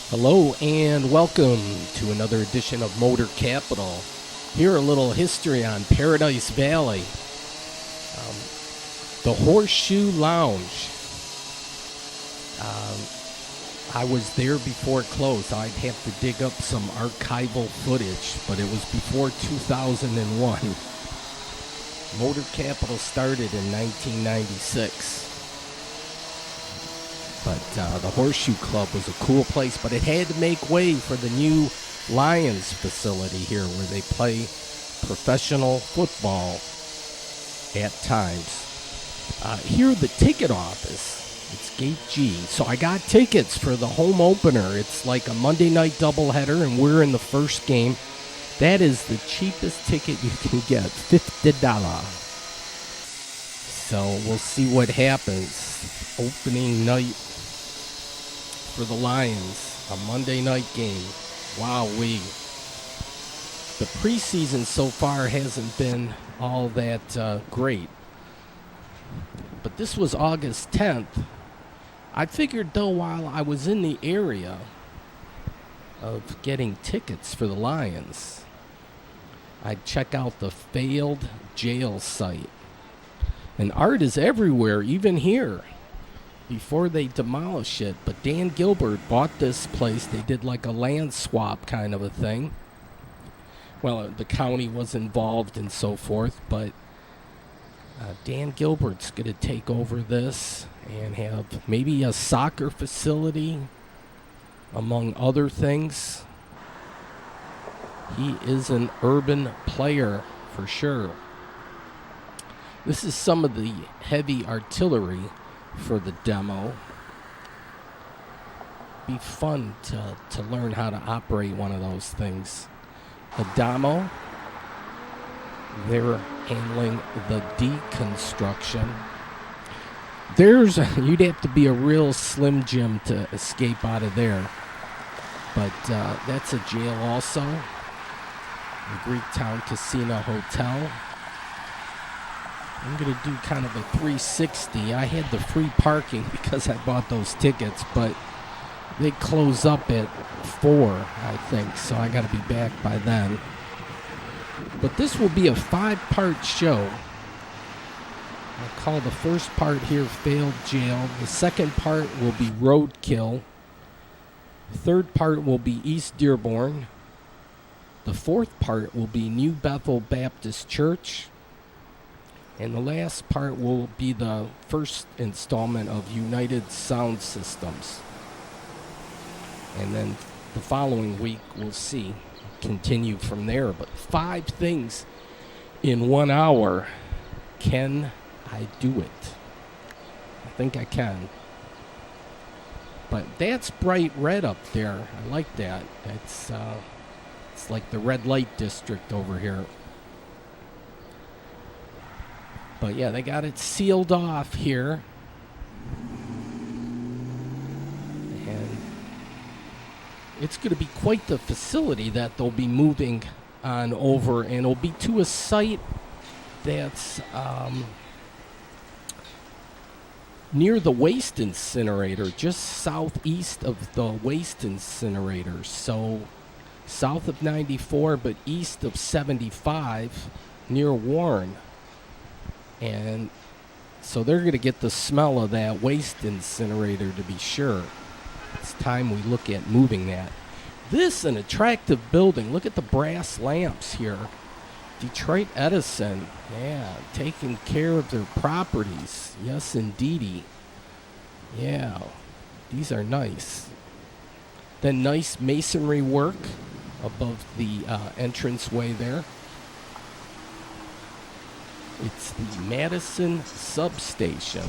Hello and welcome to another edition of Motor Capital. Here a little history on Paradise Valley. The Horseshoe Lounge. I was there before it closed. I'd have to dig up some archival footage, but it was before 2001. Motor Capital started in 1996. But the Horseshoe Club was a cool place, but it had to make way for the new Lions facility here where they play professional football at times. Here, the ticket office, it's Gate G. So I got tickets for the home opener. It's like a Monday night doubleheader, and we're in the first game. That is the cheapest ticket you can get, $50. So we'll see what happens. Opening night for the Lions, a Monday night game. Wowee. The preseason so far hasn't been all that great. But this was August 10th. I figured, though, while I was in the area of getting tickets for the Lions, I'd check out the failed jail site. And art is everywhere, even here, before they demolish it. But Dan Gilbert bought this place. They did like a land swap kind of a thing. Well, the county was involved and so forth, but Dan Gilbert's going to take over this and have maybe a soccer facility, among other things. He is an urban player for sure. This is some of the heavy artillery for the demo. Be fun to learn how to operate one of those things. Adamo, they're handling the deconstruction. You'd have to be a real Slim Jim to escape out of there. But that's a jail also. The Greektown Casino Hotel. I'm going to do kind of a 360. I had the free parking because I bought those tickets, but they close up at 4, I think, so I got to be back by then. But this will be a 5-part show. I'll call the first part here Failed Jail. The second part will be Roadkill. The third part will be East Dearborn. The fourth part will be New Bethel Baptist Church. And the last part will be the first installment of United Sound Systems. And then the following week, we'll see. Continue from there. But 5 things in 1 hour. Can I do it? I think I can. But that's bright red up there. I like that. It's like the red light district over here. But yeah, they got it sealed off here. And it's going to be quite the facility that they'll be moving on over. And it'll be to a site that's near the waste incinerator, just southeast of the waste incinerator. So south of 94, but east of 75, near Warren. And so they're going to get the smell of that waste incinerator to be sure. It's time we look at moving that. This, an attractive building. Look at the brass lamps here. Detroit Edison, yeah, taking care of their properties. Yes, indeedy. Yeah, these are nice. Then nice masonry work above the entranceway there. It's the Madison Substation.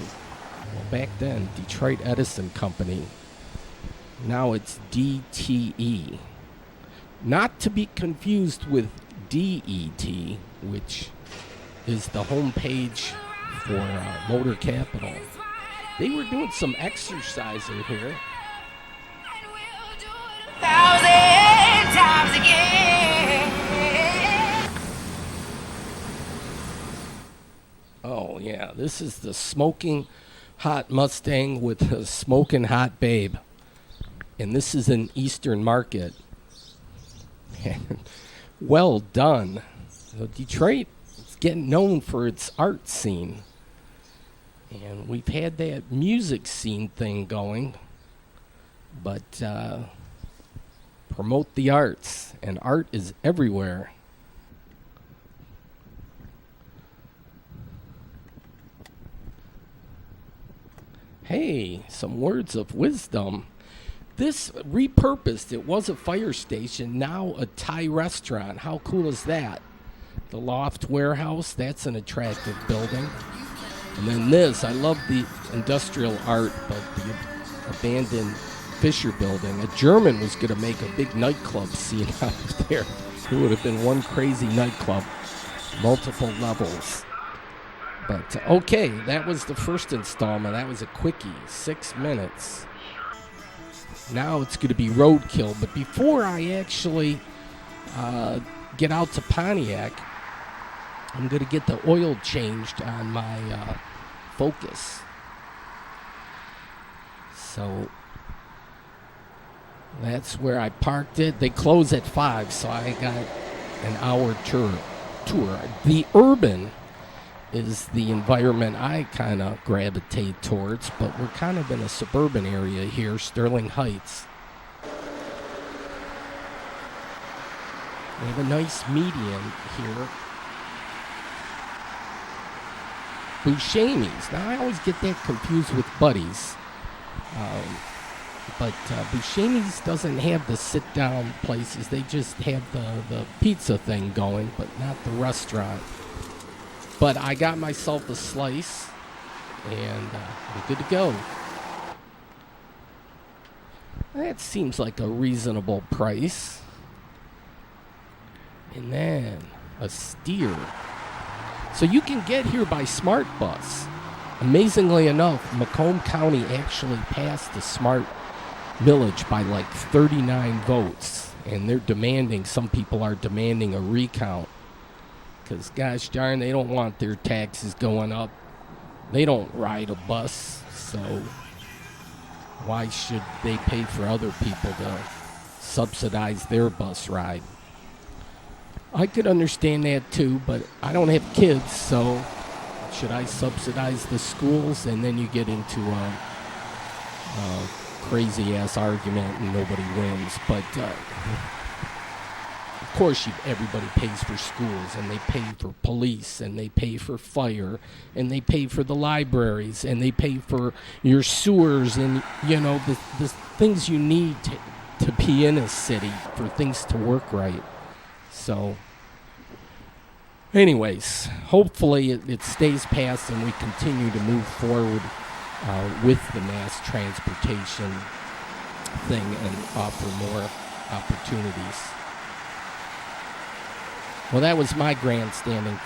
Well, back then, Detroit Edison Company. Now it's DTE. Not to be confused with DET, which is the homepage for Motor Capital. They were doing some exercising here. Times again. Oh, yeah, this is the smoking hot Mustang with a smoking hot babe. And this is in Eastern Market. Well done. So Detroit is getting known for its art scene. And we've had that music scene thing going. But promote the arts. And art is everywhere. Hey, some words of wisdom. This repurposed, it was a fire station, now a Thai restaurant. How cool is that? The Loft Warehouse, that's an attractive building. And then this, I love the industrial art, but the abandoned Fisher building. A German was going to make a big nightclub scene out there. It would have been one crazy nightclub, multiple levels. But okay, that was the first installment. That was a quickie, 6 minutes. Now it's going to be roadkill. But before I actually get out to Pontiac, I'm going to get the oil changed on my Focus. So that's where I parked it. They close at 5, so I got an hour tour. The urban is the environment I kind of gravitate towards, but we're kind of in a suburban area here, Sterling Heights. We have a nice median here. Buscemi's. Now, I always get that confused with Buddy's. But Buscemi's doesn't have the sit-down places. They just have the pizza thing going, but not the restaurant. But I got myself a slice, and we're good to go. That seems like a reasonable price. And then a steer. So you can get here by Smart Bus. Amazingly enough, Macomb County actually passed the Smart Millage by like 39 votes. And they're demanding, some people are demanding a recount. Because, gosh darn, they don't want their taxes going up. They don't ride a bus, so why should they pay for other people to subsidize their bus ride? I could understand that too, but I don't have kids, so should I subsidize the schools? And then you get into a crazy-ass argument and nobody wins. But of course, everybody pays for schools, and they pay for police, and they pay for fire, and they pay for the libraries, and they pay for your sewers, and, you know, the things you need to be in a city for things to work right. So, anyways, hopefully it stays passed and we continue to move forward with the mass transportation thing and offer more opportunities. Well, that was my grandstanding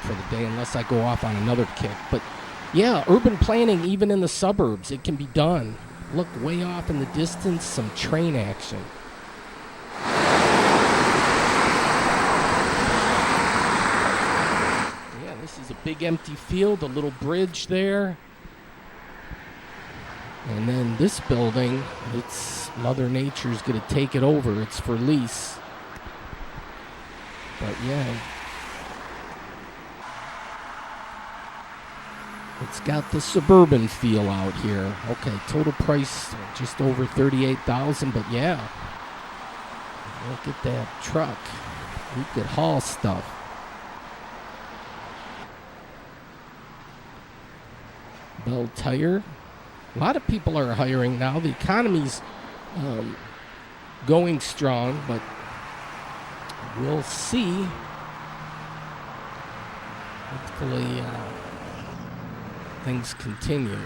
for the day, unless I go off on another kick. But, yeah, urban planning, even in the suburbs, it can be done. Look, way off in the distance, some train action. Yeah, this is a big empty field, a little bridge there. And then this building, it's Mother Nature's going to take it over. It's for lease. But yeah, it's got the suburban feel out here. Okay, total price just over $38,000, but yeah, look at that truck. We could haul stuff. Bell Tire. A lot of people are hiring now. The economy's going strong, but we'll see. Hopefully, things continue.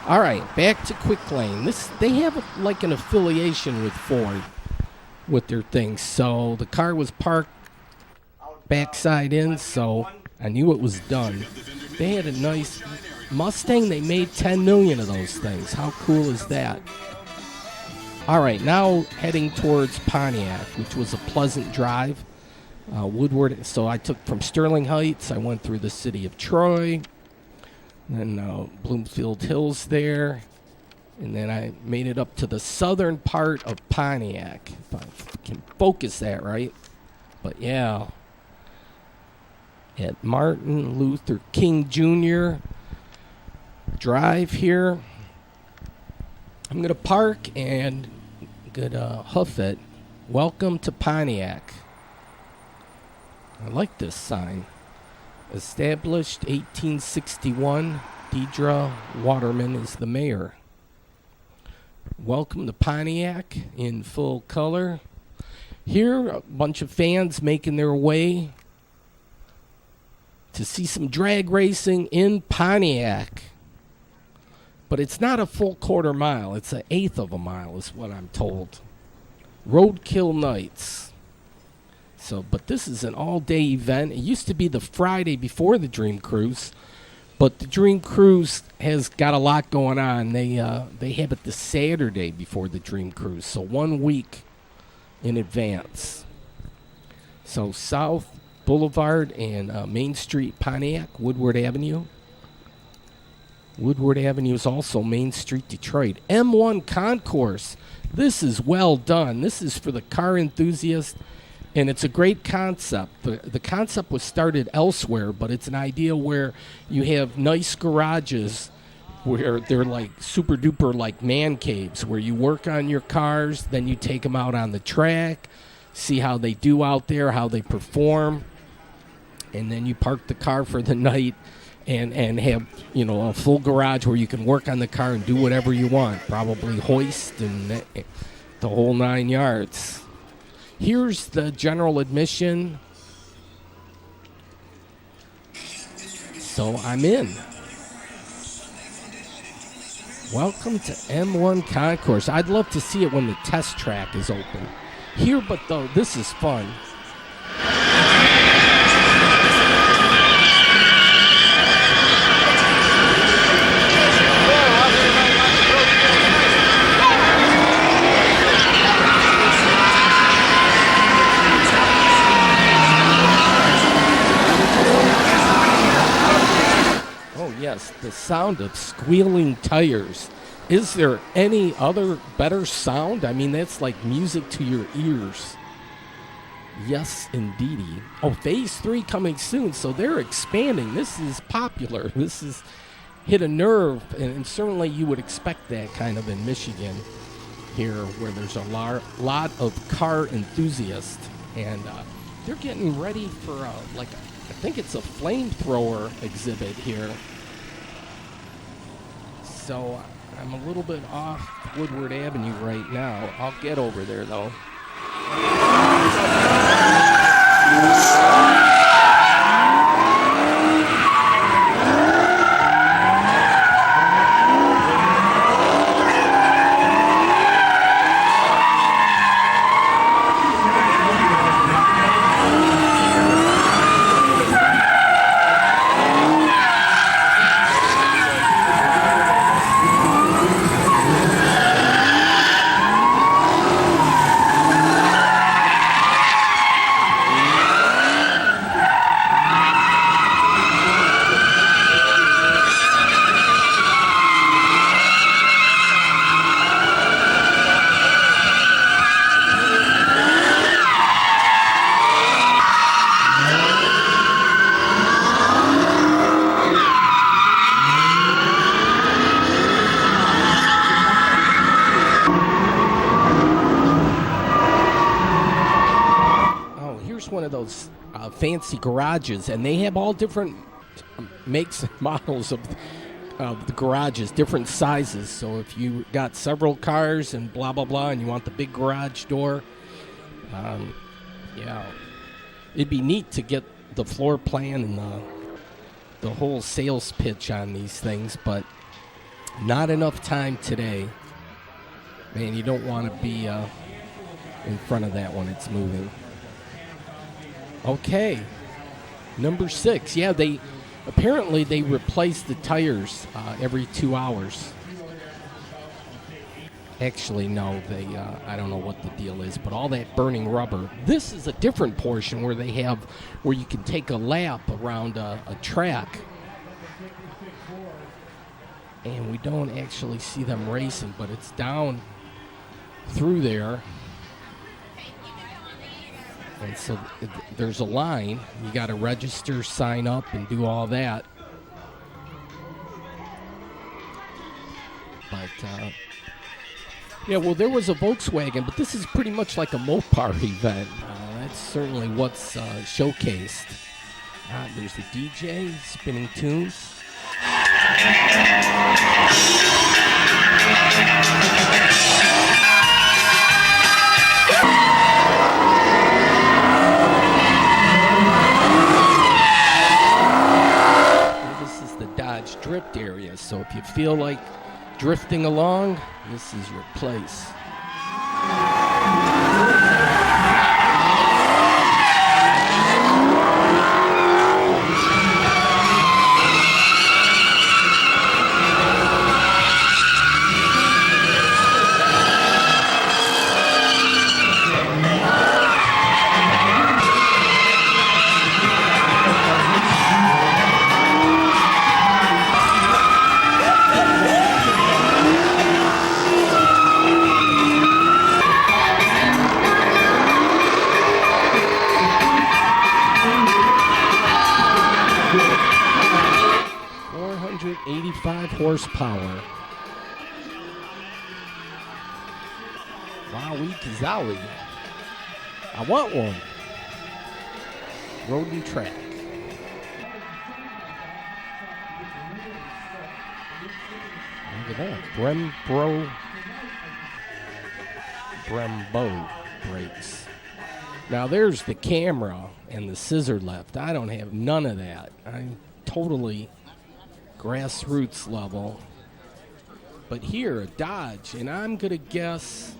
All right, back to Quick Lane. They have like an affiliation with Ford with their things. So the car was parked backside in, so I knew it was done. They had a nice Mustang. They made 10 million of those things. How cool is that? All right, now heading towards Pontiac, which was a pleasant drive. Woodward. So I took from Sterling Heights. I went through the city of Troy, then Bloomfield Hills there, And then I made it up to the southern part of Pontiac, if I can focus that right. But yeah, at Martin Luther King Jr. Drive here. I'm going to park and going to hoof it. Welcome to Pontiac. I like this sign. Established 1861. Deidre Waterman is the mayor. Welcome to Pontiac in full color. Here, a bunch of fans making their way to see some drag racing in Pontiac. But it's not a full quarter mile. It's an eighth of a mile is what I'm told. Roadkill Nights. So, but this is an all-day event. It used to be the Friday before the Dream Cruise. But the Dream Cruise has got a lot going on. They have it the Saturday before the Dream Cruise, so 1 week in advance. So South Boulevard and Main Street, Pontiac, Woodward Avenue. Woodward Avenue is also Main Street, Detroit. M1 Concourse. This is well done. This is for the car enthusiast. And it's a great concept. The concept was started elsewhere, but it's an idea where you have nice garages where they're like super duper like man caves, where you work on your cars, then you take them out on the track, see how they do out there, how they perform, and then you park the car for the night and have, you know, a full garage where you can work on the car and do whatever you want, probably hoist and the whole 9 yards. Here's the general admission. So I'm in. Welcome to M1 Concourse. I'd love to see it when the test track is open. Here, but though, this is fun. Yes, the sound of squealing tires. Is there any other better sound? I mean, that's like music to your ears. Yes, indeedy. Oh, Phase 3 coming soon, so they're expanding. This is popular. This is hit a nerve, and certainly you would expect that kind of in Michigan here, where there's a lot of car enthusiasts. And they're getting ready for, I think it's a flamethrower exhibit here. So I'm a little bit off Woodward Avenue right now. I'll get over there, though. One of those fancy garages, and they have all different makes and models of the garages, different sizes. So if you got several cars and blah blah blah, and you want the big garage door, yeah, it'd be neat to get the floor plan and the whole sales pitch on these things, but not enough time today. Man, you don't want to be in front of that when it's moving. Okay, number 6. Yeah, they replace the tires every 2 hours. Actually, no, I don't know what the deal is, but all that burning rubber. This is a different portion where you can take a lap around a track. and we don't actually see them racing, but it's down through there. And so there's a line. You got to register, sign up, and do all that. But, yeah, well, there was a Volkswagen, but this is pretty much like a Mopar event. That's certainly what's showcased. There's the DJ spinning tunes. This is the Dodge Drift area, so if you feel like drifting along, this is your place. 85 horsepower. Wowie Kazowie. I want one. Road and track. Look at that. Brembo brakes. Now there's the camera and the scissor lift. I don't have none of that. I'm totally grassroots level. But here, a Dodge, and I'm going to guess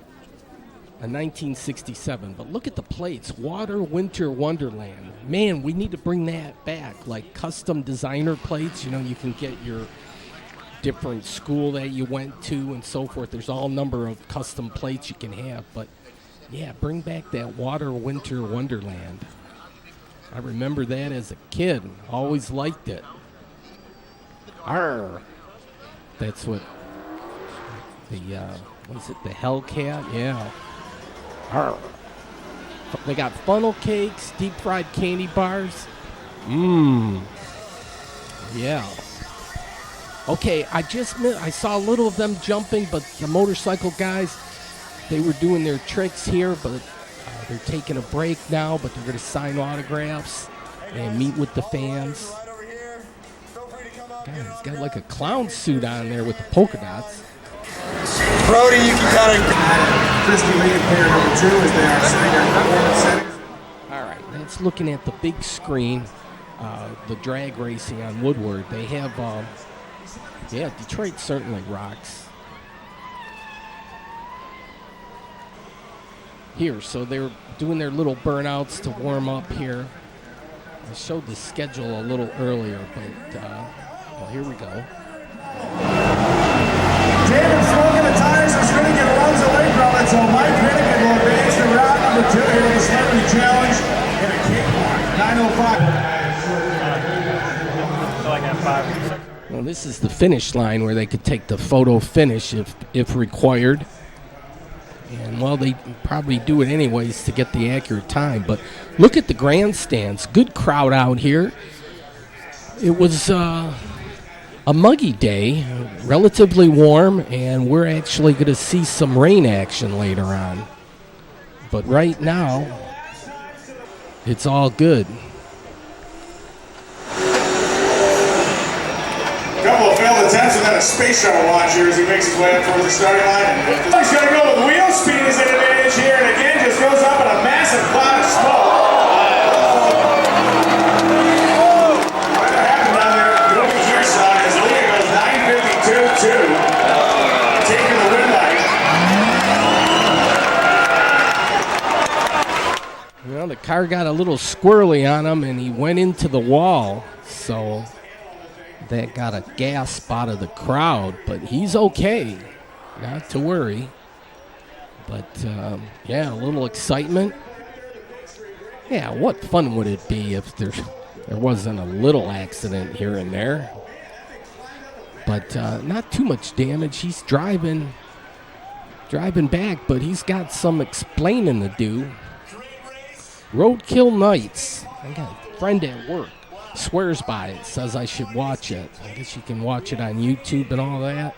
a 1967. But look at the plates. Water Winter Wonderland. Man, we need to bring that back. Like custom designer plates. You know, you can get your different school that you went to and so forth. There's all number of custom plates you can have. But, yeah, bring back that Water Winter Wonderland. I remember that as a kid. Always liked it. Arr. That's what the, what is it, the Hellcat? Yeah. Arr. They got funnel cakes, deep fried candy bars. Mmm. Yeah. Okay, I saw a little of them jumping, but the motorcycle guys, they were doing their tricks here, but they're taking a break now, but they're going to sign autographs and meet with the fans. God, he's got like a clown suit on there with the polka dots. Brody, you can kind of Christy Lee and pair number 2 as they are sitting in performance settings. All right, that's looking at the big screen, the drag racing on Woodward. They have, yeah, Detroit certainly rocks. Here, so they're doing their little burnouts to warm up here. I showed the schedule a little earlier, but well, here we go. David smoking the tires is going to get runs away from it, so Mike Finnegan will advance to round number 2 here with a celebrity challenge in a cakewalk. 9:05. Well, this is the finish line where they could take the photo finish if required. And, well, they probably do it anyways to get the accurate time. But look at the grandstands. Good crowd out here. It was a muggy day, relatively warm, and we're actually going to see some rain action later on. But right now, it's all good. Couple of failed attempts and then a space shuttle launch here as he makes his way up towards the starting line. He's going to go with wheel speed as an advantage here, and again just goes up in a massive cloud of smoke. What happened down there? Going here, son, as Leah goes 9:52.2, taking the win light. Well, the car got a little squirrely on him, and he went into the wall, so that got a gasp out of the crowd, but he's okay. Not to worry. But, yeah, a little excitement. Yeah, what fun would it be if there wasn't a little accident here and there? but not too much damage. He's driving back, but he's got some explaining to do. Roadkill Nights. I got a friend at work. Swears by it. Says I should watch it. I guess you can watch it on YouTube and all that.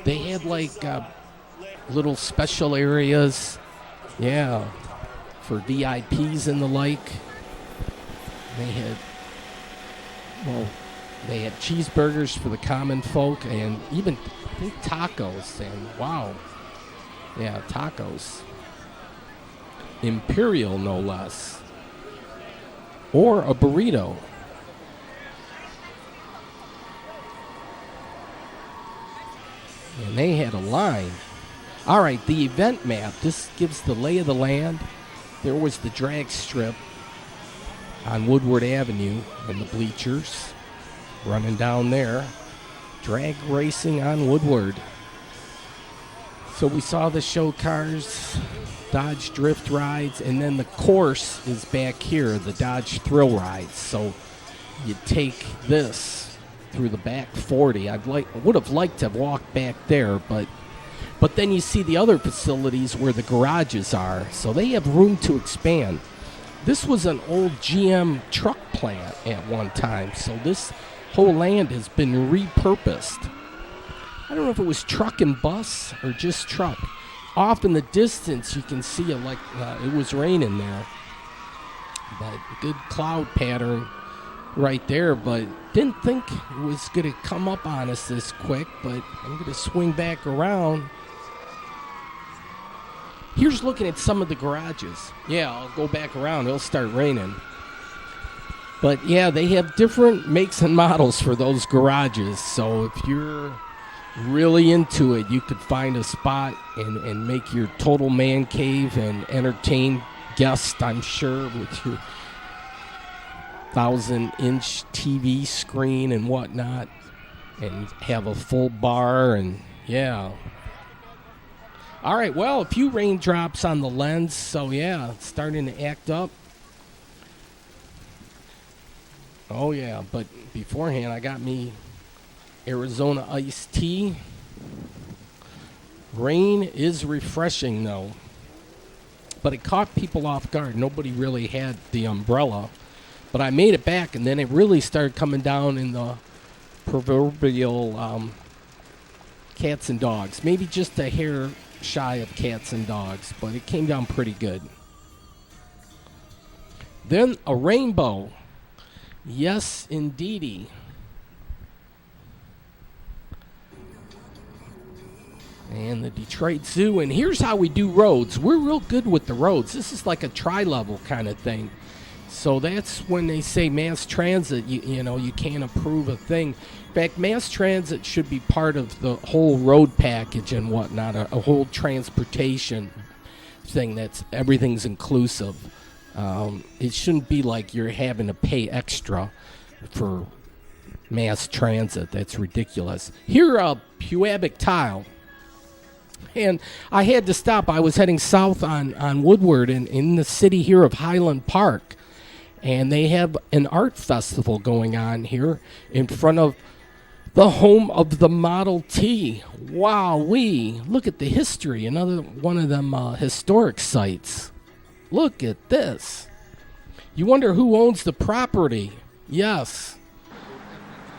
They had like little special areas. Yeah. For VIPs and the like. They had cheeseburgers for the common folk and even, I think, tacos. And wow. Yeah, tacos. Imperial, no less. Or a burrito. And they had a line. All right, the event map. This gives the lay of the land. There was the drag strip on Woodward Avenue and the bleachers running down there. Drag racing on Woodward. So we saw the show cars, Dodge drift rides, and then the course is back here, the Dodge thrill rides. So you take this through the back 40. Would have liked to have walked back there, but then you see the other facilities where the garages are. So they have room to expand. This was an old GM truck plant at one time, so this whole land has been repurposed. I don't know if it was truck and bus or just truck. Off in the distance, you can see it was raining there. But good cloud pattern right there, but didn't think it was going to come up on us this quick, but I'm going to swing back around. Here's looking at some of the garages. Yeah, I'll go back around. It'll start raining. But, yeah, they have different makes and models for those garages. So if you're really into it, you could find a spot and make your total man cave and entertain guests, I'm sure, with your 1,000-inch TV screen and whatnot, and have a full bar, and yeah. All right, well, a few raindrops on the lens, so yeah, it's starting to act up. Oh yeah, but beforehand I got me Arizona iced tea. Rain is refreshing though, but it caught people off guard. Nobody really had the umbrella, but I made it back, and then it really started coming down in the proverbial cats and dogs. Maybe just a hair shy of cats and dogs, but it came down pretty good. Then a rainbow. Yes, indeedy. And the Detroit Zoo. And here's how we do roads. We're real good with the roads. This is like a tri-level kind of thing. So that's when they say mass transit, you know, you can't approve a thing. In fact, mass transit should be part of the whole road package and whatnot, a whole transportation thing that's everything's inclusive. It shouldn't be like you're having to pay extra for mass transit. That's ridiculous. Here, Puabic Tile. And I had to stop. I was heading south on Woodward in the city here of Highland Park. And they have an art festival going on here in front of the home of the Model T. Wow-wee. Look at the history. Another one of them historic sites. Look at this. You wonder who owns the property. Yes.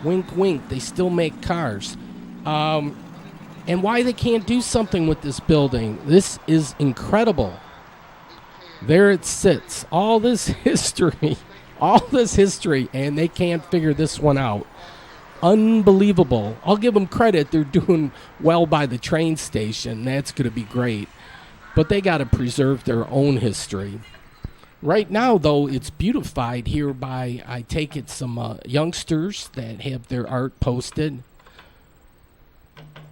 Wink, wink. They still make cars. And why they can't do something with this building. This is incredible. There it sits. All this history, and they can't figure this one out. Unbelievable. I'll give them credit. They're doing well by the train station. That's going to be great. But they got to preserve their own history. Right now, though, it's beautified here by, I take it, some youngsters that have their art posted.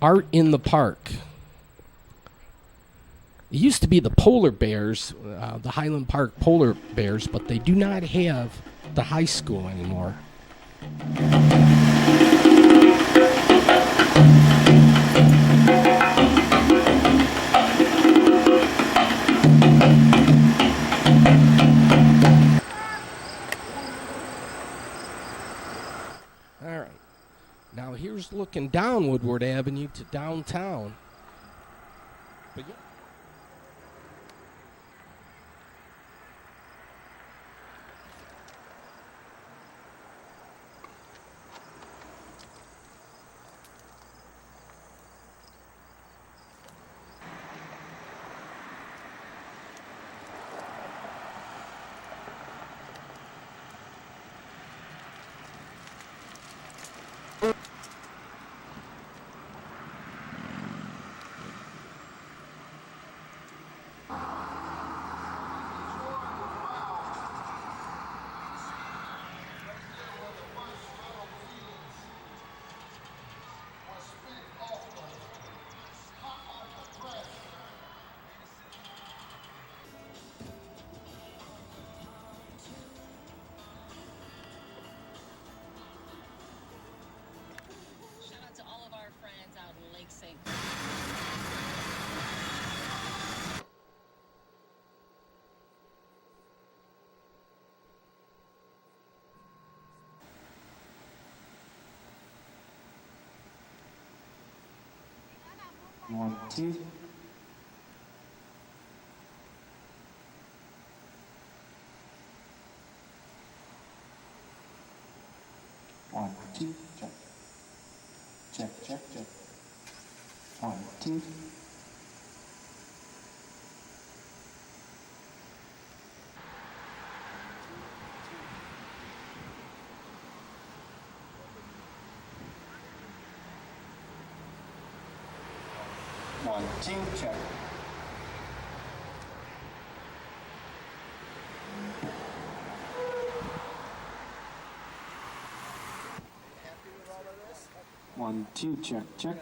Art in the Park. It used to be the polar bears, the Highland Park polar bears, but they do not have the high school anymore. walking down Woodward Avenue to downtown. But yeah. Shout out to all of our friends out in Lake St. 1, 2. One, two, check. Check, check, check. 1, 2. One, two, check. One, two, check, check.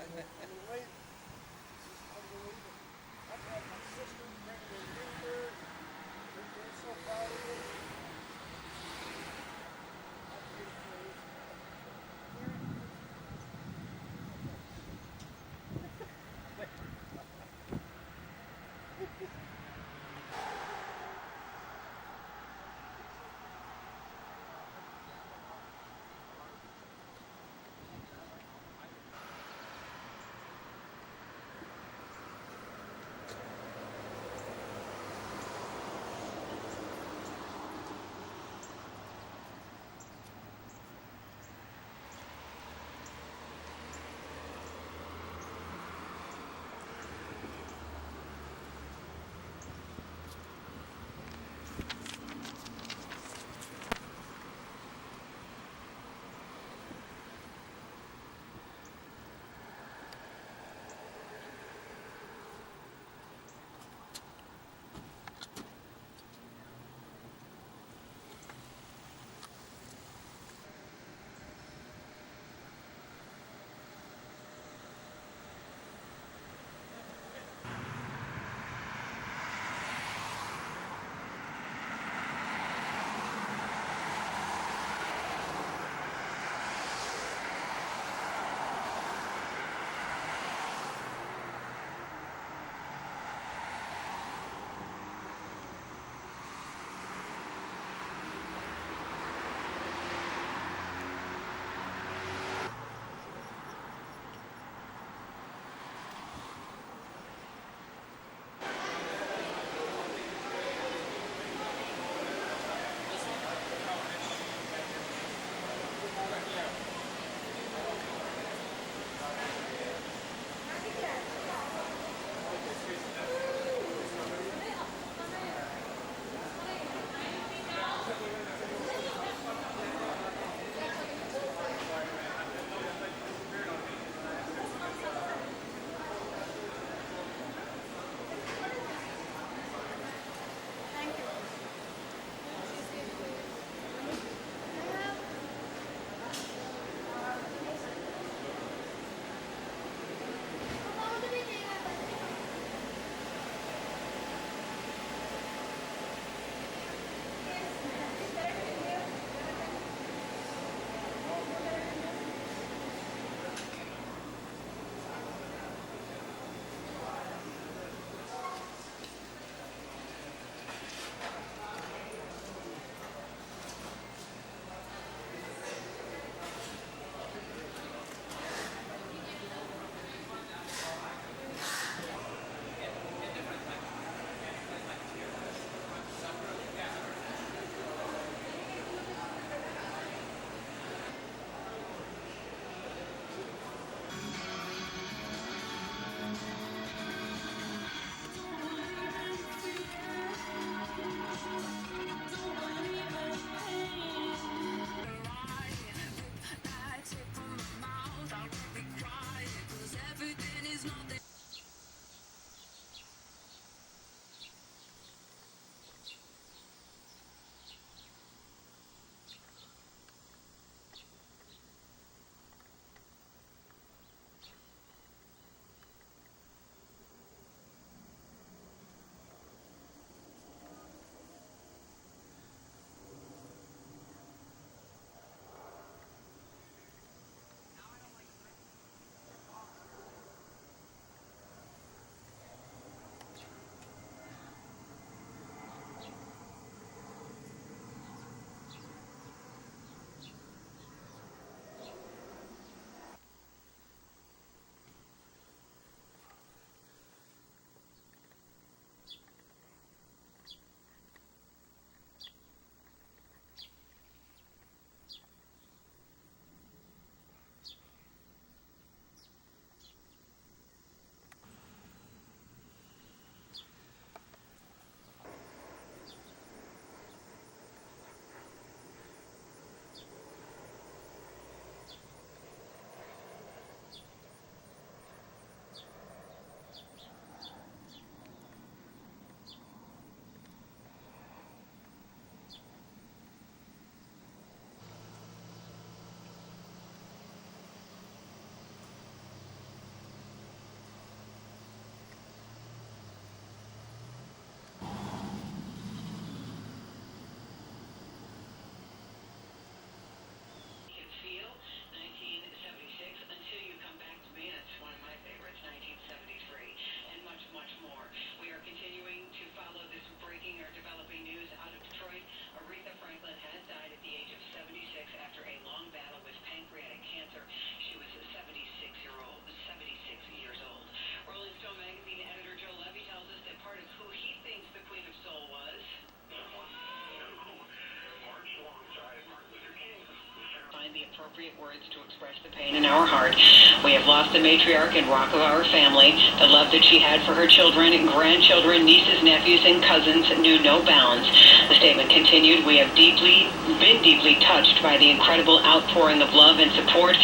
appropriate words to express the pain in our heart. We have lost the matriarch and rock of our family. The love that she had for her children, grandchildren, nieces, nephews, and cousins knew no bounds. The statement continued, we have been deeply touched by the incredible outpouring of love and support.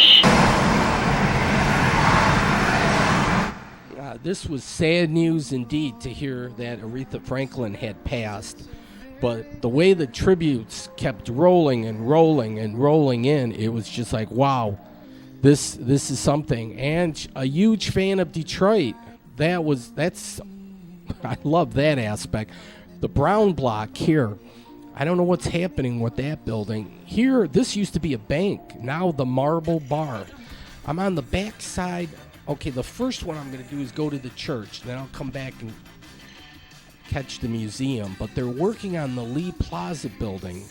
This was sad news indeed to hear that Aretha Franklin had passed. But the way the tributes kept rolling and rolling and rolling in, it was just like, wow, this is something. And a huge fan of Detroit. That's I love that aspect. The Brown Block here, I don't know what's happening with that building. Here, this used to be a bank. Now the Marble Bar. I'm on the back side. Okay, the first one I'm going to do is go to the church. Then I'll come back and catch the museum. But they're working on the Lee Plaza building.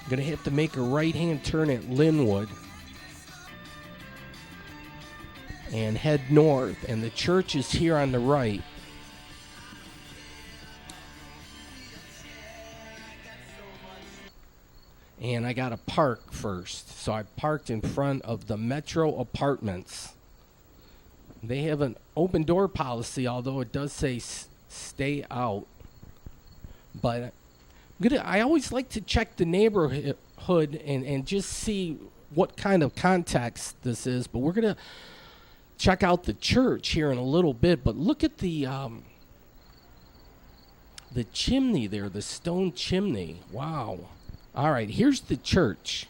I'm going to have to make a right-hand turn at Linwood and head north. And the church is here on the right. And I got to park first. So I parked in front of the Metro Apartments. They have an open door policy, although it does say stay out. But I always like to check the neighborhood and just see what kind of context this is. But we're going to check out the church here in a little bit. But look at the chimney there, the stone chimney. Wow. All right, here's the church.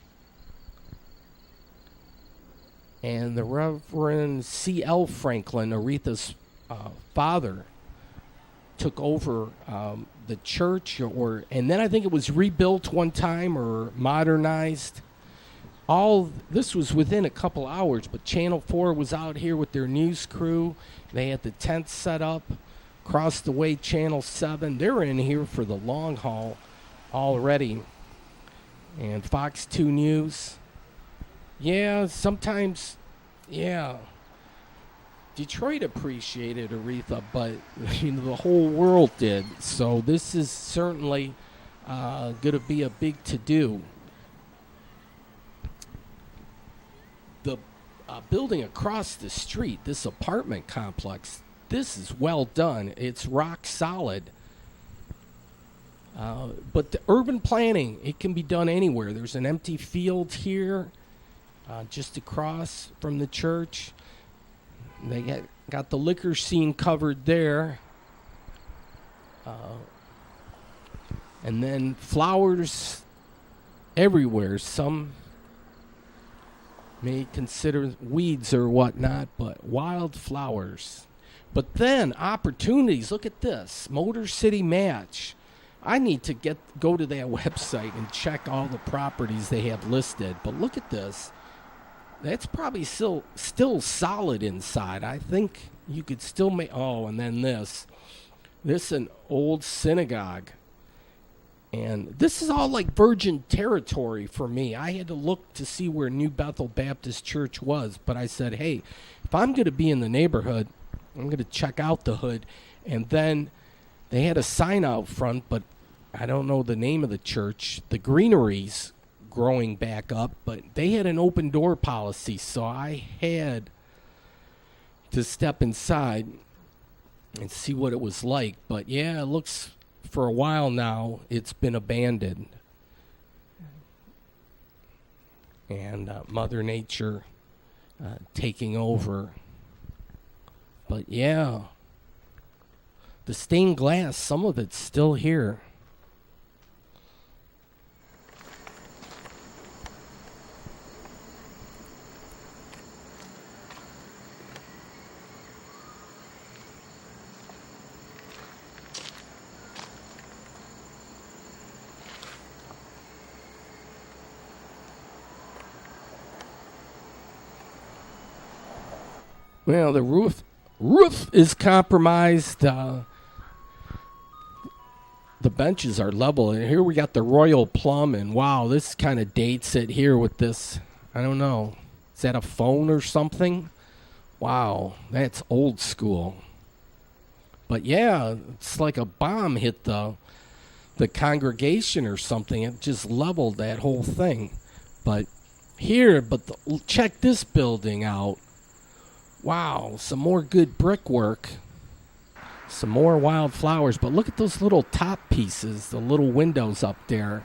And the Reverend C.L. Franklin, Aretha's father, took over the church, and then I think it was rebuilt one time or modernized. All this was within a couple hours, but Channel 4 was out here with their news crew. They had the tent set up. Across the way, Channel 7, they're in here for the long haul already. And Fox 2 News. Yeah, sometimes, yeah. Detroit appreciated Aretha, but the whole world did. So this is certainly going to be a big to-do. The building across the street, this apartment complex, this is well done. It's rock solid. But the urban planning, it can be done anywhere. There's an empty field here. Just across from the church. They got the liquor scene covered there. And then flowers everywhere. Some may consider weeds or whatnot, but wild flowers. But then opportunities. Look at this. Motor City Match. I need to go to that website and check all the properties they have listed. But look at this. That's probably still solid inside. I think you could still make... Oh, and then this. This is an old synagogue. And this is all like virgin territory for me. I had to look to see where New Bethel Baptist Church was. But I said, hey, if I'm going to be in the neighborhood, I'm going to check out the hood. And then they had a sign out front, but I don't know the name of the church. The greeneries growing back up, but they had an open door policy, so I had to step inside and see what it was like. But yeah, it looks for a while now it's been abandoned, and Mother Nature taking over. But yeah, the stained glass, some of it's still here. Well, the roof is compromised. The benches are level. And here we got the Royal Plum, and wow, this kind of dates it here with this. I don't know. Is that a phone or something? Wow, that's old school. But yeah, it's like a bomb hit the congregation or something. It just leveled that whole thing. But here, but check this building out. Wow, some more good brickwork. Some more wildflowers, but look at those little top pieces, the little windows up there.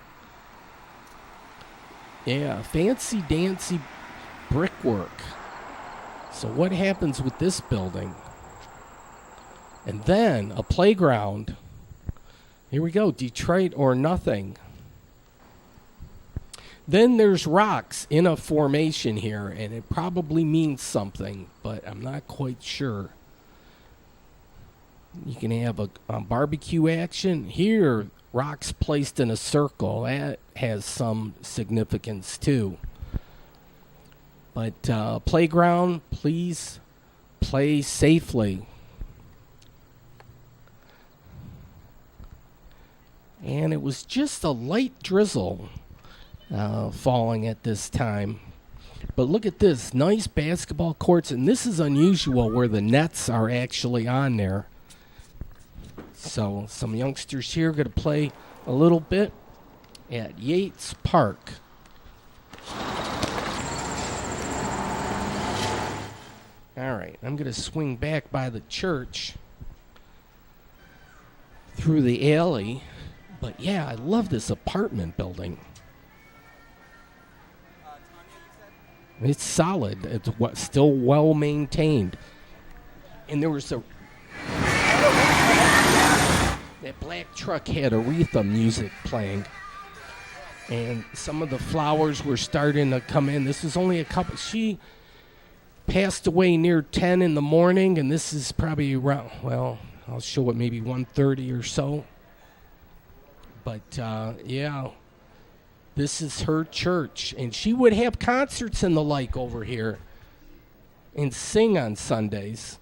Yeah, fancy dancy brickwork. So what happens with this building? And then a playground. Here we go, Detroit or nothing. Then there's rocks in a formation here, and it probably means something, but I'm not quite sure. You can have a barbecue action. Here, rocks placed in a circle. That has some significance, too. But playground, please play safely. And it was just a light drizzle falling at this time. But look at this. Nice basketball courts. And this is unusual where the nets are actually on there. So some youngsters here are going to play a little bit at Yates Park. All right, I'm going to swing back by the church through the alley. But yeah, I love this apartment building. It's solid. It's still well maintained. And there was that black truck had Aretha music playing. And some of the flowers were starting to come in. This is only a couple. She passed away near 10 in the morning, and this is probably around, well, I'll show it maybe 1:30 or so. But, yeah, this is her church. And she would have concerts and the like over here and sing on Sundays.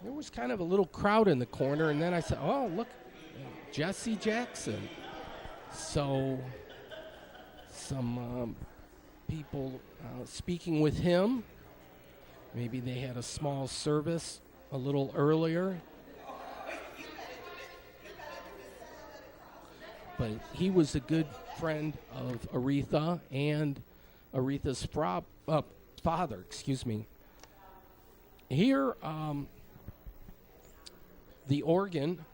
There was kind of a little crowd in the corner, and then I said, oh, look, Jesse Jackson. So some people speaking with him. Maybe they had a small service a little earlier. But he was a good friend of Aretha and Aretha's father, Here, the organ,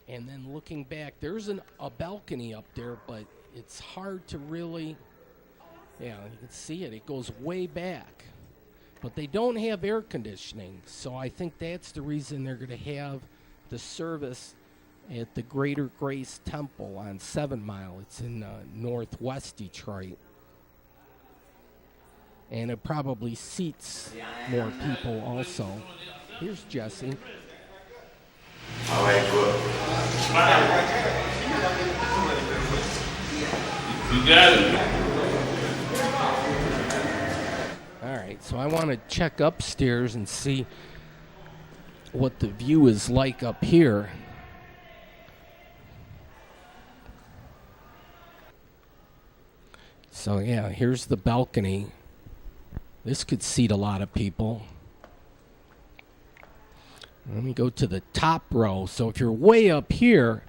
and then looking back, there's a balcony up there, but it's hard to really, you can see it. It goes way back. But they don't have air conditioning, so I think that's the reason they're going to have the service at the Greater Grace Temple on 7 Mile. It's in northwest Detroit. And it probably seats more people also. Here's Jesse. All right, good. You got it. All right, so I want to check upstairs and see what the view is like up here. So yeah, here's the balcony. This could seat a lot of people. Let me go to the top row. So if you're way up here,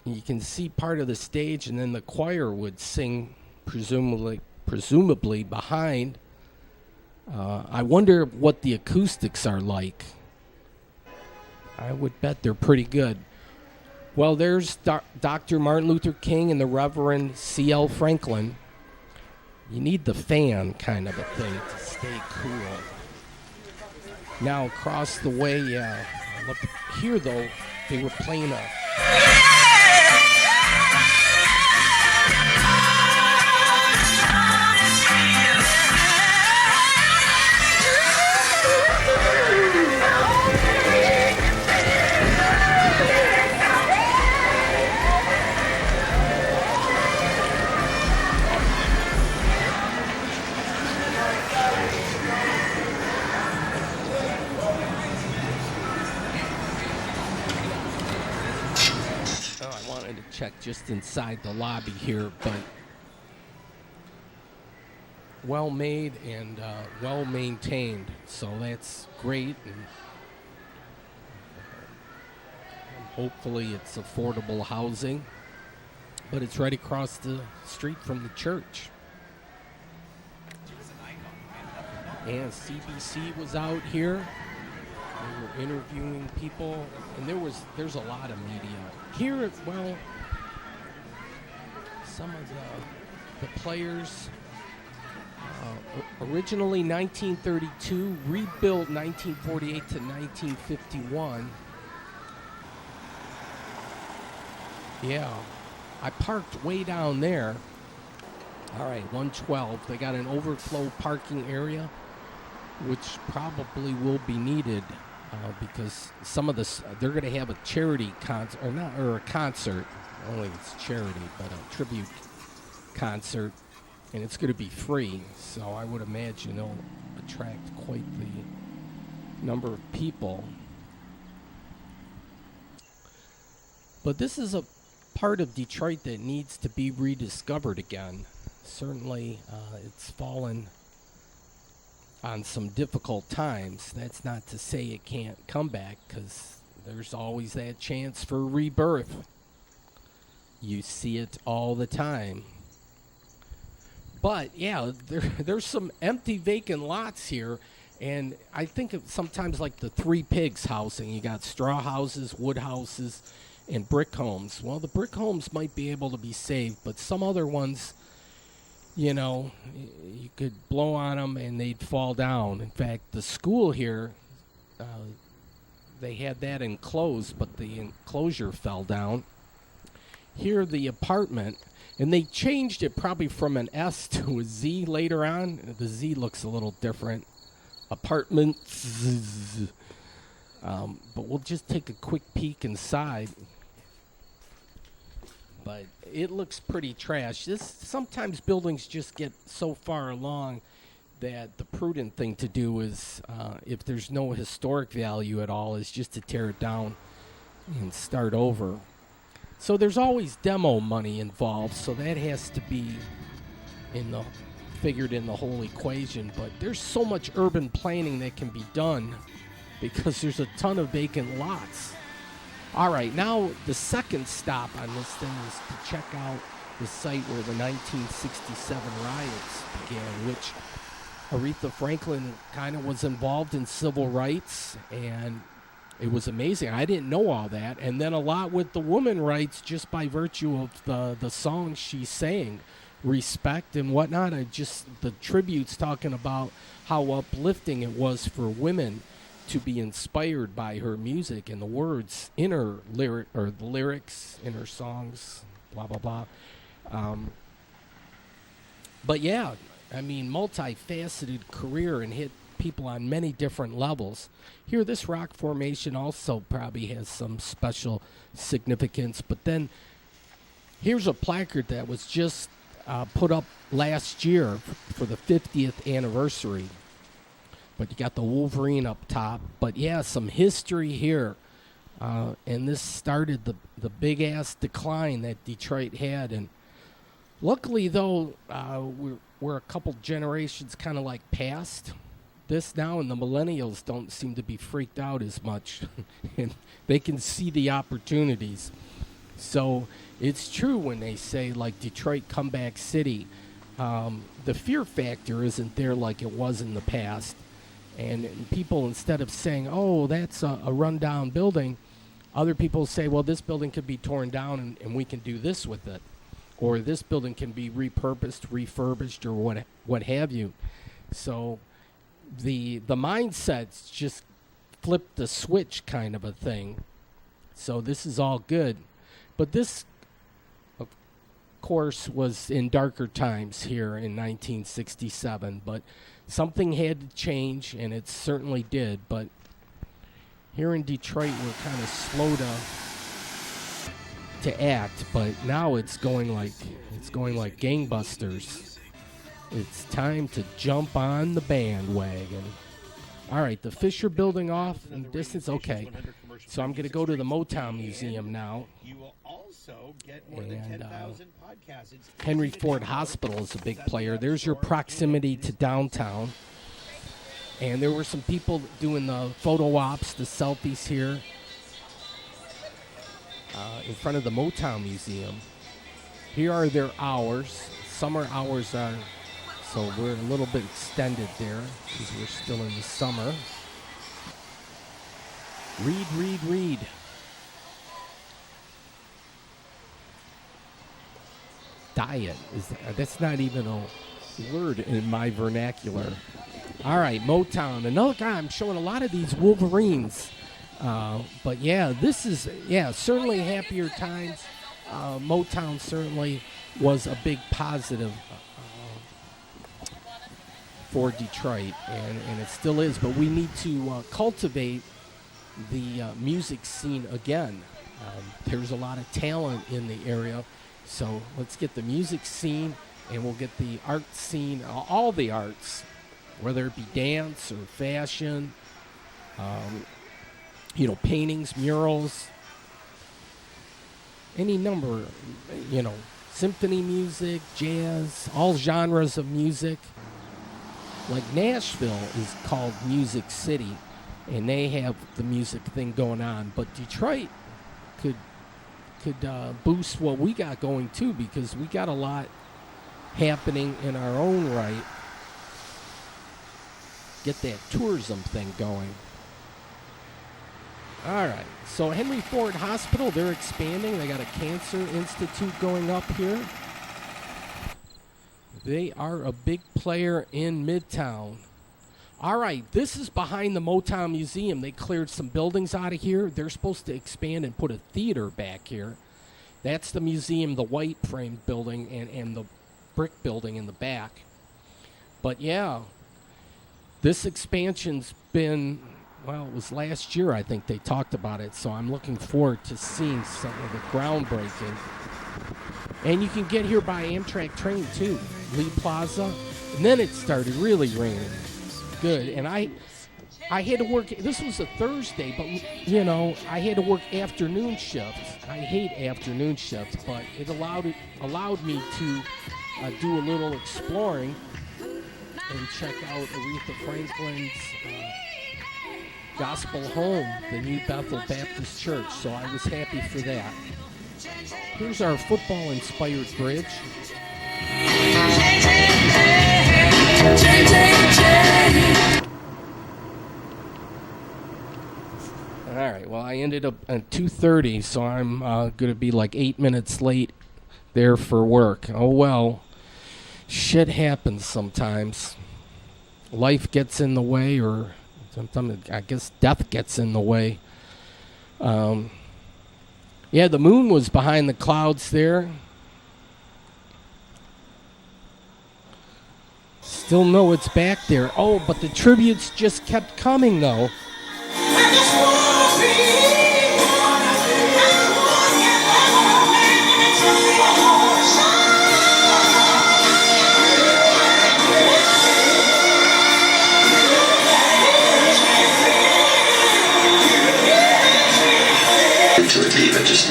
you can see part of the stage, and then the choir would sing presumably behind. I wonder what the acoustics are like. I would bet they're pretty good. Well, there's Dr. Martin Luther King and the Reverend C.L. Franklin. You need the fan kind of a thing to stay cool. Now across the way, yeah. Here, though, they were playing a... check just inside the lobby here, but well made and well maintained, so that's great. And hopefully it's affordable housing, but it's right across the street from the church. And CBC was out here. They were interviewing people, and there's a lot of media here. Well, some of the players, originally 1932, rebuilt 1948 to 1951. Yeah, I parked way down there. All right, 112. They got an overflow parking area, which probably will be needed because some of this, they're going to have a charity concert, or a concert. I don't think it's charity, but a tribute concert, and it's going to be free. So I would imagine it'll attract quite the number of people. But this is a part of Detroit that needs to be rediscovered again. Certainly, it's fallen on some difficult times. That's not to say it can't come back, because there's always that chance for rebirth. You see it all the time. But yeah, there's some empty vacant lots here, and I think of sometimes like the Three Pigs housing. You got straw houses, wood houses, and brick homes. Well, the brick homes might be able to be saved, but some other ones, you know, you could blow on them and they'd fall down. In fact, the school here, they had that enclosed, but the enclosure fell down. Here, the apartment, and they changed it probably from an S to a Z later on. The Z looks a little different. Apartments. But we'll just take a quick peek inside. But it looks pretty trash. Sometimes buildings just get so far along that the prudent thing to do is, if there's no historic value at all, is just to tear it down and start over. So there's always demo money involved, so that has to be figured in the whole equation. But there's so much urban planning that can be done because there's a ton of vacant lots. All right, now the second stop on this thing is to check out the site where the 1967 riots began, which Aretha Franklin kind of was involved in civil rights, and it was amazing. I didn't know all that. And then a lot with the women rights just by virtue of the songs she sang, Respect and whatnot. The tributes talking about how uplifting it was for women to be inspired by her music and the words in her lyrics in her songs, blah, blah, blah. But yeah, I mean, multifaceted career and hit people on many different levels. Here, this rock formation also probably has some special significance. But then here's a placard that was just put up last year for the 50th anniversary. But you got the Wolverine up top. But yeah, some history here. And this started the big-ass decline that Detroit had. And luckily, though, we're a couple generations kind of like past this now, and the millennials don't seem to be freaked out as much. And they can see the opportunities. So it's true when they say, like, Detroit comeback city. The fear factor isn't there like it was in the past. And people, instead of saying, oh, that's a rundown building, other people say, well, this building could be torn down and we can do this with it. Or this building can be repurposed, refurbished, or what have you. So the mindset's just flipped the switch kind of a thing. So this is all good. But this, of course, was in darker times here in 1967. But something had to change, and it certainly did. But here in Detroit, we're kind of slow to act, but now it's going like gangbusters. It's time to jump on the bandwagon. All right, the Fisher Building off in the distance. Okay, so I'm going to go to the Motown Museum now. You will also also get more than And 10,000 podcasts. It's Henry easy to Ford download. Hospital is a big It's on the player. App There's your Store proximity and to it's downtown. And there were some people doing the photo ops, the selfies here in front of the Motown Museum. Here are their hours. Summer hours are, so we're a little bit extended there because we're still in the summer. Read. Diet that's not even a word in my vernacular. All right, Motown. Another guy. I'm showing a lot of these Wolverines, but yeah, this is certainly happier times. Motown certainly was a big positive for Detroit, and it still is. But we need to cultivate the music scene again. There's a lot of talent in the area. So let's get the music scene, and we'll get the art scene, all the arts, whether it be dance or fashion, paintings, murals, any number, symphony music, jazz, all genres of music. Like Nashville is called Music City, and they have the music thing going on, but Detroit could boost what we got going too, because we got a lot happening in our own right. Get that tourism thing going. All right, so Henry Ford Hospital, they're expanding. They got a cancer institute going up here. They are a big player in Midtown. All right, this is behind the Motown Museum. They cleared some buildings out of here. They're supposed to expand and put a theater back here. That's the museum, the white framed building, and the brick building in the back. But yeah, this expansion's been, well, it was last year I think they talked about it, so I'm looking forward to seeing some of the groundbreaking. And you can get here by Amtrak train too, Lee Plaza. And then it started really raining. Good. And I had to work, this was a Thursday, but I had to work afternoon shifts. I hate afternoon shifts, but it allowed me to do a little exploring and check out Aretha Franklin's Gospel Home, the new Bethel Baptist Church. So I was happy for that. Here's our football-inspired bridge. All right, well, I ended up at 2:30, so I'm going to be like 8 minutes late there for work. Oh, well, shit happens sometimes. Life gets in the way, or sometimes, I guess, death gets in the way. Yeah, the moon was behind the clouds there. Still know it's back there. Oh, but the tributes just kept coming, though.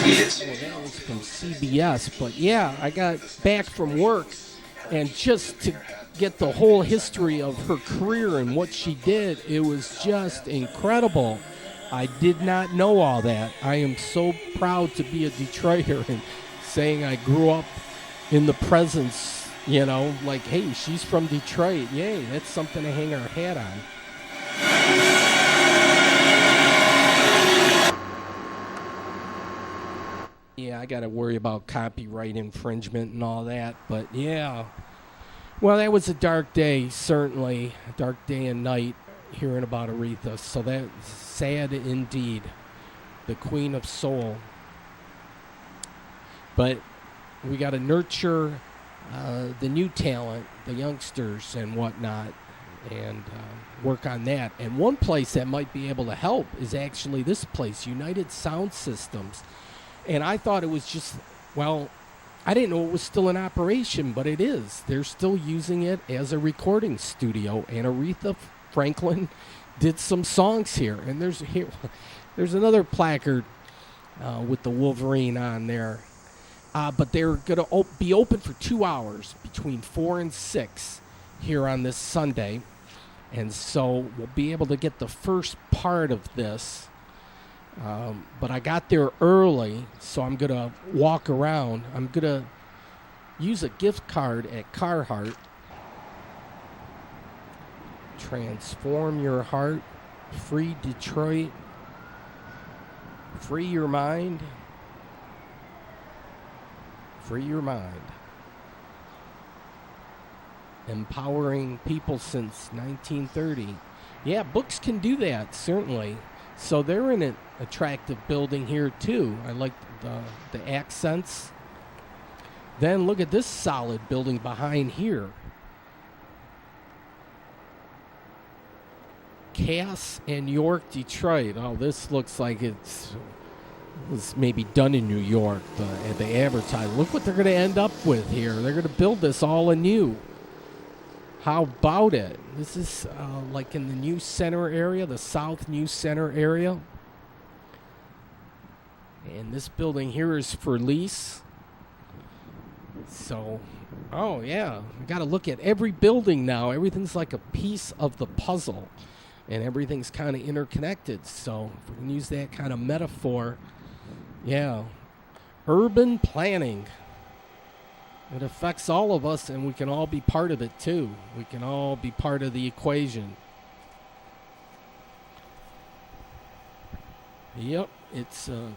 That was from CBS, but yeah, I got back from work, and just to get the whole history of her career and what she did, it was just incredible. I did not know all that. I am so proud to be a Detroiter and saying I grew up in the presence, like, hey, she's from Detroit. Yay, that's something to hang our hat on. Yeah, I got to worry about copyright infringement and all that, but yeah. Well, that was a dark day, certainly. A dark day and night hearing about Aretha. So that's sad indeed. The Queen of Soul. But we got to nurture the new talent, the youngsters and whatnot, and work on that. And one place that might be able to help is actually this place, United Sound Systems. And I thought it was just, well, I didn't know it was still in operation, but it is. They're still using it as a recording studio, and Aretha Franklin did some songs here. And there's another placard with the Wolverine on there. But they're going to be open for 2 hours between 4 and 6 here on this Sunday. And so we'll be able to get the first part of this. But I got there early, so I'm going to walk around. I'm going to use a gift card at Carhartt. Transform your heart. Free Detroit. Free your mind. Free your mind. Empowering people since 1930. Yeah, books can do that, certainly. So they're in an attractive building here, too. I like the accents. Then look at this solid building behind here. Cass and York, Detroit. Oh, this looks like it was maybe done in New York, the advertising. Look what they're going to end up with here. They're going to build this all anew. How about it? This is like in the New Center area, the South New Center area. And this building here is for lease. So, oh yeah, I got to look at every building now. Everything's like a piece of the puzzle. And everything's kind of interconnected. So, if we can use that kind of metaphor, yeah. Urban planning. It affects all of us, and we can all be part of it, too. We can all be part of the equation. Yep, it's a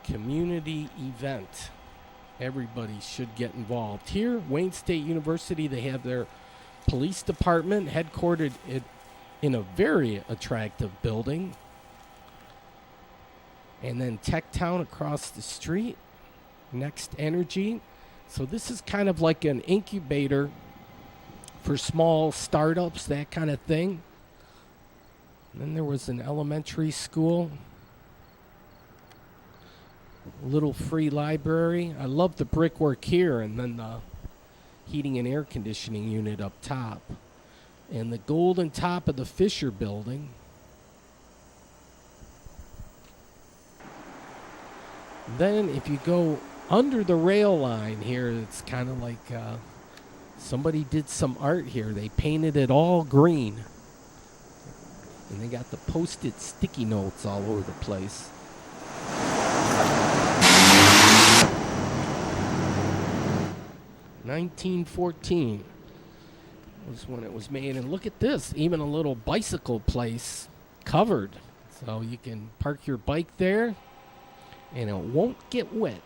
community event. Everybody should get involved. Here, Wayne State University, they have their police department headquartered in a very attractive building. And then Tech Town across the street, Next Energy. So this is kind of like an incubator for small startups, that kind of thing. And then there was an elementary school, a little free library. I love the brickwork here, and then the heating and air conditioning unit up top. And the golden top of the Fisher building. Then if you go under the rail line here, it's kind of like somebody did some art here. They painted it all green. And they got the Post-it sticky notes all over the place. $1914 was when it was made. And look at this, even a little bicycle place covered. So you can park your bike there and it won't get wet.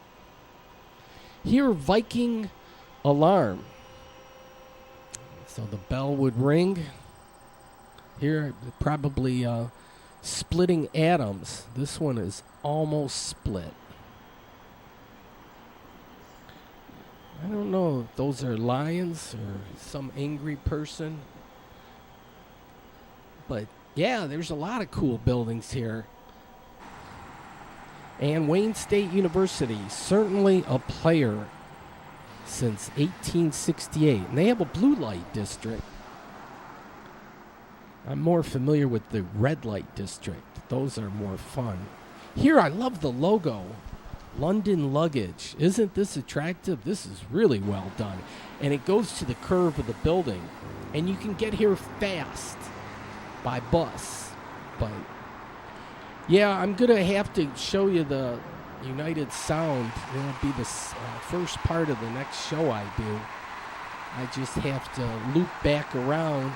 Here, Viking alarm. So the bell would ring. Here, probably splitting atoms. This one is almost split. I don't know if those are lions or some angry person. But yeah, there's a lot of cool buildings here. And Wayne State University, certainly a player since 1868. And they have a blue light district. I'm more familiar with the red light district. Those are more fun. Here, I love the logo. London Luggage. Isn't this attractive? This is really well done. And it goes to the curve of the building. And you can get here fast by bus. But yeah, I'm going to have to show you the United Sound. It'll be the first part of the next show I do. I just have to loop back around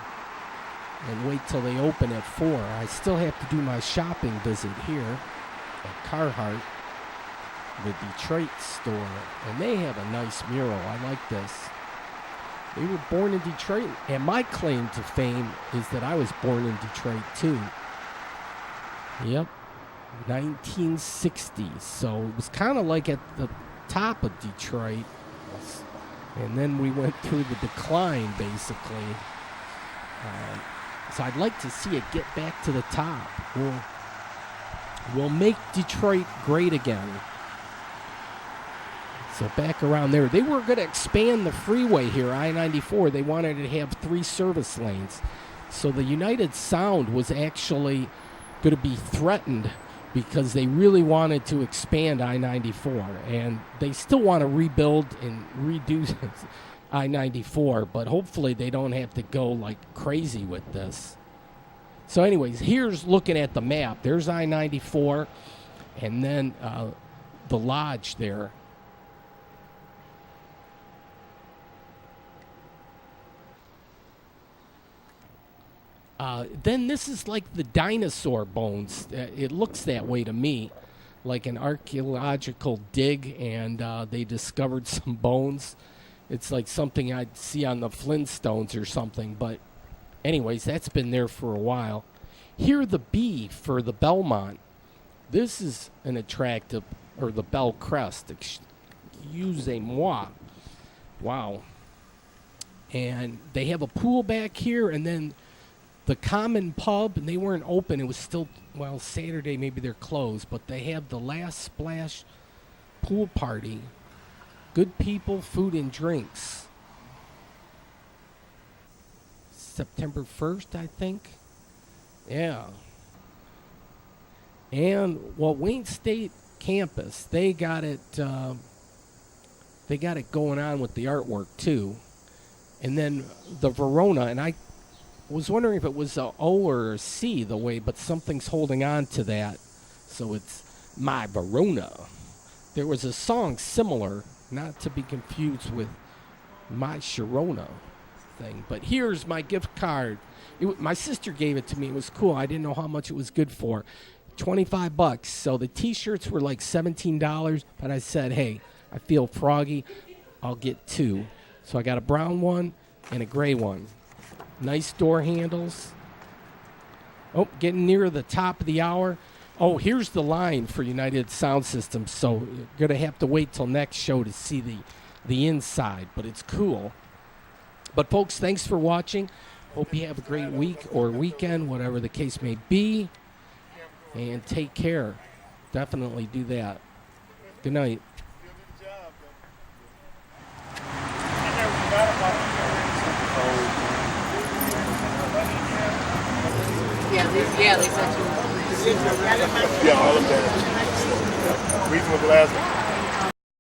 and wait till they open at 4. I still have to do my shopping visit here at Carhartt, the Detroit store. And they have a nice mural. I like this. They were born in Detroit, and my claim to fame is that I was born in Detroit too. Yep. 1960s. So it was kind of like at the top of Detroit. And then we went through the decline, basically. So I'd like to see it get back to the top. We'll make Detroit great again. So back around there. They were going to expand the freeway here, I-94. They wanted to have 3 service lanes. So the United Sound was actually going to be threatened because they really wanted to expand I-94, and they still want to rebuild and redo I-94, but hopefully they don't have to go like crazy with this. So anyways, here's looking at the map. There's I-94, and then the lodge there. Then this is like the dinosaur bones. It looks that way to me, like an archaeological dig, and they discovered some bones. It's like something I'd see on the Flintstones or something. But anyways, that's been there for a while. Here the B for the Belmont. This is an attractive, or the Bell Crest. Excusez-moi. Wow. And they have a pool back here, and then the Common Pub, and they weren't open. It was still, well, Saturday, maybe they're closed, but they have the Last Splash pool party. Good people, food, and drinks. September 1st, I think. Yeah. And, well, Wayne State campus, they got it going on with the artwork, too. And then the Verona, and I was wondering if it was a O or a C the way, but something's holding on to that. So it's My Verona. There was a song similar, not to be confused with My Sharona thing. But here's my gift card. My sister gave it to me. It was cool. I didn't know how much it was good for. $25. So the T-shirts were like $17, but I said, hey, I feel froggy. I'll get two. So I got a brown one and a gray one. Nice door handles. Oh, getting near the top of the hour. Oh, here's the line for United Sound Systems. So you're going to have to wait till next show to see the inside, but it's cool. But, folks, thanks for watching. Hope you have a great week or weekend, whatever the case may be. And take care. Definitely do that. Good night. They said you. Yeah, all of that. Reason was the last one.